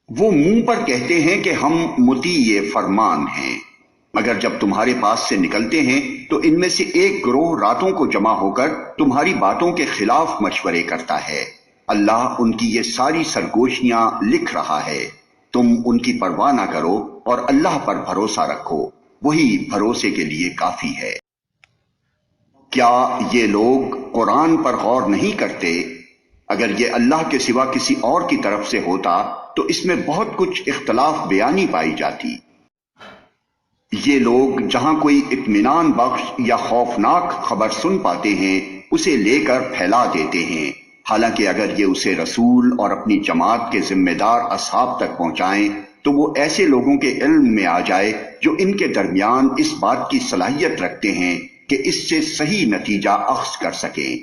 وہ منہ پر کہتے ہیں کہ ہم مطیع فرمان ہیں، مگر جب تمہارے پاس سے نکلتے ہیں تو ان میں سے ایک گروہ راتوں کو جمع ہو کر تمہاری باتوں کے خلاف مشورے کرتا ہے۔ اللہ ان کی یہ ساری سرگوشیاں لکھ رہا ہے۔ تم ان کی پرواہ نہ کرو اور اللہ پر بھروسہ رکھو، وہی بھروسے کے لیے کافی ہے۔ کیا یہ لوگ قرآن پر غور نہیں کرتے؟ اگر یہ اللہ کے سوا کسی اور کی طرف سے ہوتا تو اس میں بہت کچھ اختلاف بیانی پائی جاتی۔ یہ لوگ جہاں کوئی اطمینان بخش یا خوفناک خبر سن پاتے ہیں اسے لے کر پھیلا دیتے ہیں، حالانکہ اگر یہ اسے رسول اور اپنی جماعت کے ذمہ دار اصحاب تک پہنچائیں تو وہ ایسے لوگوں کے علم میں آ جائے جو ان کے درمیان اس بات کی صلاحیت رکھتے ہیں کہ اس سے صحیح نتیجہ اخذ کر سکیں۔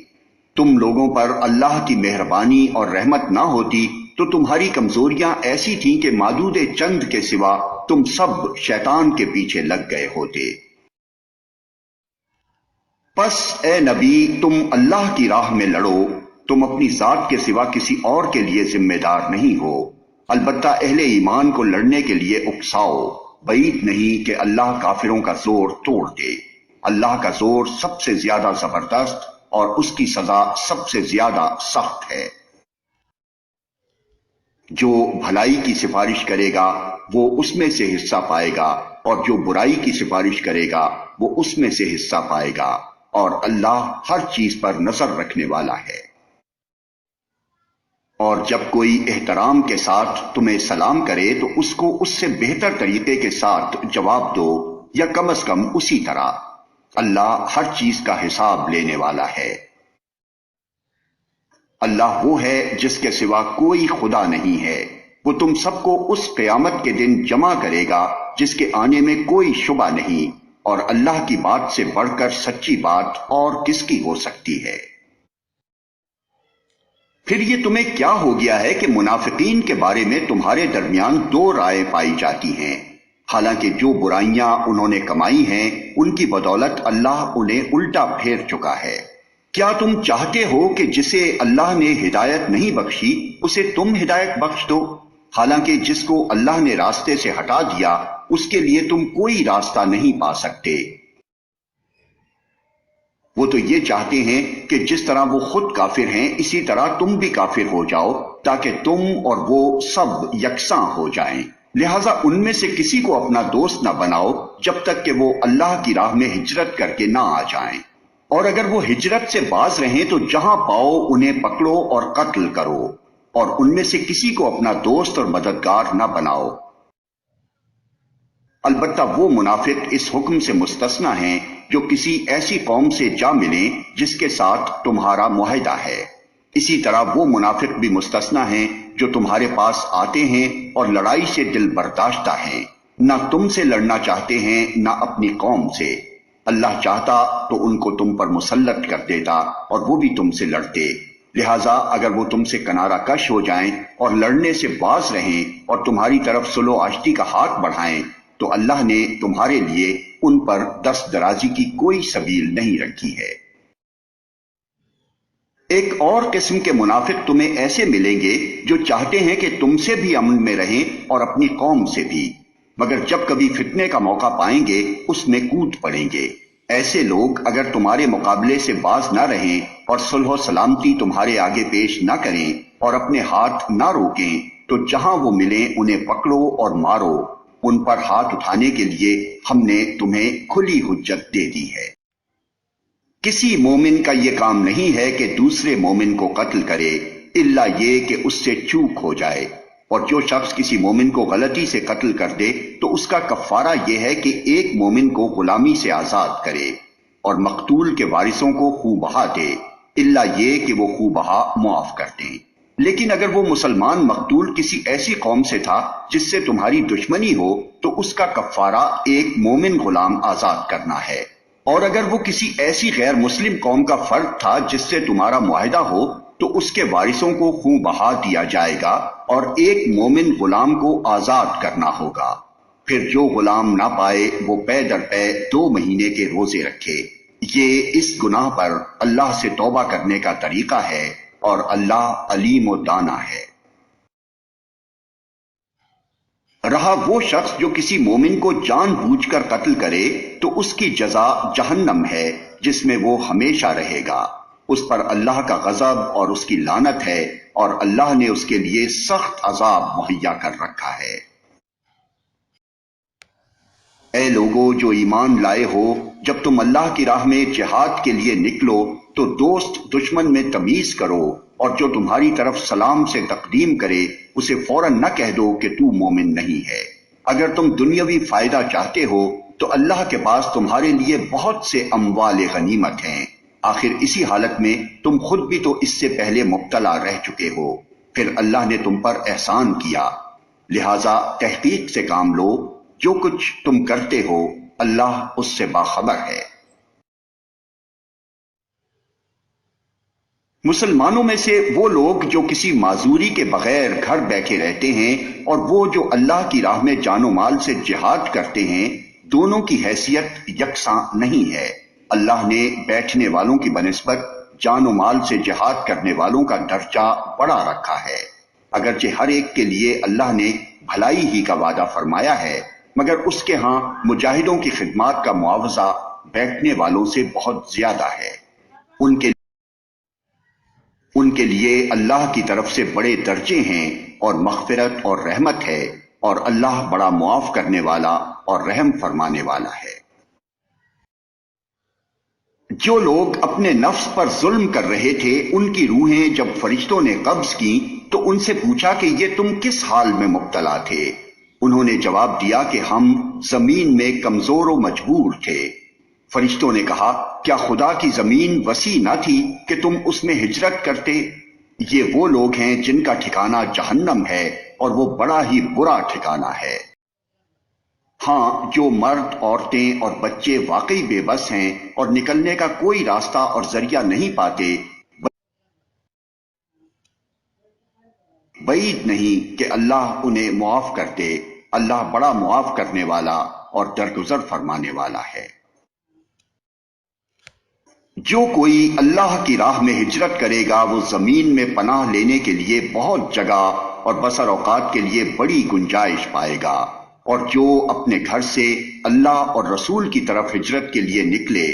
تم لوگوں پر اللہ کی مہربانی اور رحمت نہ ہوتی تو تمہاری کمزوریاں ایسی تھیں کہ معدود چند کے سوا تم سب شیطان کے پیچھے لگ گئے ہوتے۔ پس اے نبی تم اللہ کی راہ میں لڑو، تم اپنی ذات کے سوا کسی اور کے لیے ذمہ دار نہیں ہو، البتہ اہل ایمان کو لڑنے کے لیے اکساؤ، بعید نہیں کہ اللہ کافروں کا زور توڑ دے۔ اللہ کا زور سب سے زیادہ زبردست اور اس کی سزا سب سے زیادہ سخت ہے۔ جو بھلائی کی سفارش کرے گا وہ اس میں سے حصہ پائے گا، اور جو برائی کی سفارش کرے گا وہ اس میں سے حصہ پائے گا، اور اللہ ہر چیز پر نظر رکھنے والا ہے۔ اور جب کوئی احترام کے ساتھ تمہیں سلام کرے تو اس کو اس سے بہتر طریقے کے ساتھ جواب دو، یا کم از کم اسی طرح۔ اللہ ہر چیز کا حساب لینے والا ہے۔ اللہ وہ ہے جس کے سوا کوئی خدا نہیں ہے، وہ تم سب کو اس قیامت کے دن جمع کرے گا جس کے آنے میں کوئی شبہ نہیں، اور اللہ کی بات سے بڑھ کر سچی بات اور کس کی ہو سکتی ہے۔ پھر یہ تمہیں کیا ہو گیا ہے کہ منافقین کے بارے میں تمہارے درمیان دو رائے پائی جاتی ہیں، حالانکہ جو برائیاں انہوں نے کمائی ہیں ان کی بدولت اللہ انہیں الٹا پھیر چکا ہے۔ کیا تم چاہتے ہو کہ جسے اللہ نے ہدایت نہیں بخشی اسے تم ہدایت بخش دو، حالانکہ جس کو اللہ نے راستے سے ہٹا دیا اس کے لیے تم کوئی راستہ نہیں پا سکتے۔ وہ تو یہ چاہتے ہیں کہ جس طرح وہ خود کافر ہیں اسی طرح تم بھی کافر ہو جاؤ تاکہ تم اور وہ سب یکساں ہو جائیں، لہذا ان میں سے کسی کو اپنا دوست نہ بناؤ جب تک کہ وہ اللہ کی راہ میں ہجرت کر کے نہ آ جائیں، اور اگر وہ ہجرت سے باز رہیں تو جہاں پاؤ انہیں پکڑو اور قتل کرو، اور ان میں سے کسی کو اپنا دوست اور مددگار نہ بناؤ۔ البتہ وہ منافق اس حکم سے مستثنی ہیں جو کسی ایسی قوم سے جا ملیں جس کے ساتھ تمہارا معاہدہ ہے، اسی طرح وہ منافق بھی مستثنی ہیں جو تمہارے پاس آتے ہیں اور لڑائی سے دل برداشتہ ہیں، نہ تم سے لڑنا چاہتے ہیں نہ اپنی قوم سے۔ اللہ چاہتا تو ان کو تم پر مسلط کر دیتا اور وہ بھی تم سے لڑتے، لہٰذا اگر وہ تم سے کنارہ کش ہو جائیں اور لڑنے سے باز رہیں اور تمہاری طرف صلح و آشتی کا ہاتھ بڑھائیں تو اللہ نے تمہارے لیے ان پر دست درازی کی کوئی سبیل نہیں رکھی ہے۔ ایک اور قسم کے منافق تمہیں ایسے ملیں گے جو چاہتے ہیں کہ تم سے بھی امن میں رہیں اور اپنی قوم سے بھی، مگر جب کبھی فتنے کا موقع پائیں گے اس میں کود پڑیں گے۔ ایسے لوگ اگر تمہارے مقابلے سے باز نہ رہیں اور صلح و سلامتی تمہارے آگے پیش نہ کریں اور اپنے ہاتھ نہ روکیں تو جہاں وہ ملیں انہیں پکڑو اور مارو، ان پر ہاتھ اٹھانے کے لیے ہم نے تمہیں کھلی حجت دے دی ہے۔ کسی مومن کا یہ کام نہیں ہے کہ دوسرے مومن کو قتل کرے الا یہ کہ اس سے چوک ہو جائے، اور جو شخص کسی مومن کو غلطی سے قتل کر دے تو اس کا کفارہ یہ ہے کہ ایک مومن کو غلامی سے آزاد کرے اور مقتول کے وارثوں کو خوں بہا دے، الا یہ کہ وہ خوں بہا معاف کر دیں۔ لیکن اگر وہ مسلمان مقتول کسی ایسی قوم سے تھا جس سے تمہاری دشمنی ہو تو اس کا کفارہ ایک مومن غلام آزاد کرنا ہے، اور اگر وہ کسی ایسی غیر مسلم قوم کا فرد تھا جس سے تمہارا معاہدہ ہو تو اس کے وارثوں کو خوں بہا دیا جائے گا اور ایک مومن غلام کو آزاد کرنا ہوگا۔ پھر جو غلام نہ پائے وہ پے در پے 2 مہینے کے روزے رکھے۔ یہ اس گناہ پر اللہ سے توبہ کرنے کا طریقہ ہے، اور اللہ علیم و دانا ہے۔ رہا وہ شخص جو کسی مومن کو جان بوجھ کر قتل کرے تو اس کی جزا جہنم ہے جس میں وہ ہمیشہ رہے گا، اس پر اللہ کا غضب اور اس کی لعنت ہے، اور اللہ نے اس کے لیے سخت عذاب مہیا کر رکھا ہے۔ اے لوگو جو ایمان لائے ہو، جب تم اللہ کی راہ میں جہاد کے لیے نکلو تو دوست دشمن میں تمیز کرو، اور جو تمہاری طرف سلام سے تقدیم کرے اسے فوراً نہ کہہ دو کہ تو مومن نہیں ہے۔ اگر تم دنیاوی فائدہ چاہتے ہو تو اللہ کے پاس تمہارے لیے بہت سے اموال غنیمت ہیں، آخر اسی حالت میں تم خود بھی تو اس سے پہلے مبتلا رہ چکے ہو، پھر اللہ نے تم پر احسان کیا، لہذا تحقیق سے کام لو، جو کچھ تم کرتے ہو اللہ اس سے باخبر ہے۔ مسلمانوں میں سے وہ لوگ جو کسی معذوری کے بغیر گھر بیٹھے رہتے ہیں اور وہ جو اللہ کی راہ میں جان و مال سے جہاد کرتے ہیں، دونوں کی حیثیت یکساں نہیں ہے۔ اللہ نے بیٹھنے والوں کی بنسبت جان و مال سے جہاد کرنے والوں کا درجہ بڑا رکھا ہے، اگرچہ ہر ایک کے لیے اللہ نے بھلائی ہی کا وعدہ فرمایا ہے، مگر اس کے ہاں مجاہدوں کی خدمات کا معاوضہ بیٹھنے والوں سے بہت زیادہ ہے۔ ان کے لیے اللہ کی طرف سے بڑے درجے ہیں اور مغفرت اور رحمت ہے، اور اللہ بڑا معاف کرنے والا اور رحم فرمانے والا ہے۔ جو لوگ اپنے نفس پر ظلم کر رہے تھے ان کی روحیں جب فرشتوں نے قبض کی تو ان سے پوچھا کہ یہ تم کس حال میں مبتلا تھے؟ انہوں نے جواب دیا کہ ہم زمین میں کمزور و مجبور تھے۔ فرشتوں نے کہا کیا خدا کی زمین وسیع نہ تھی کہ تم اس میں ہجرت کرتے؟ یہ وہ لوگ ہیں جن کا ٹھکانہ جہنم ہے اور وہ بڑا ہی برا ٹھکانہ ہے۔ ہاں، جو مرد، عورتیں اور بچے واقعی بے بس ہیں اور نکلنے کا کوئی راستہ اور ذریعہ نہیں پاتے، بعید نہیں کہ اللہ انہیں معاف کر دے، اللہ بڑا معاف کرنے والا اور درگزر فرمانے والا ہے۔ جو کوئی اللہ کی راہ میں ہجرت کرے گا وہ زمین میں پناہ لینے کے لیے بہت جگہ اور بسر اوقات کے لیے بڑی گنجائش پائے گا، اور جو اپنے گھر سے اللہ اور رسول کی طرف ہجرت کے لیے نکلے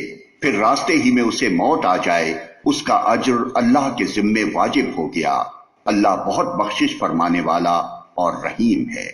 پھر راستے ہی میں اسے موت آ جائے، اس کا اجر اللہ کے ذمے واجب ہو گیا، اللہ بہت بخشش فرمانے والا اور رحیم ہے۔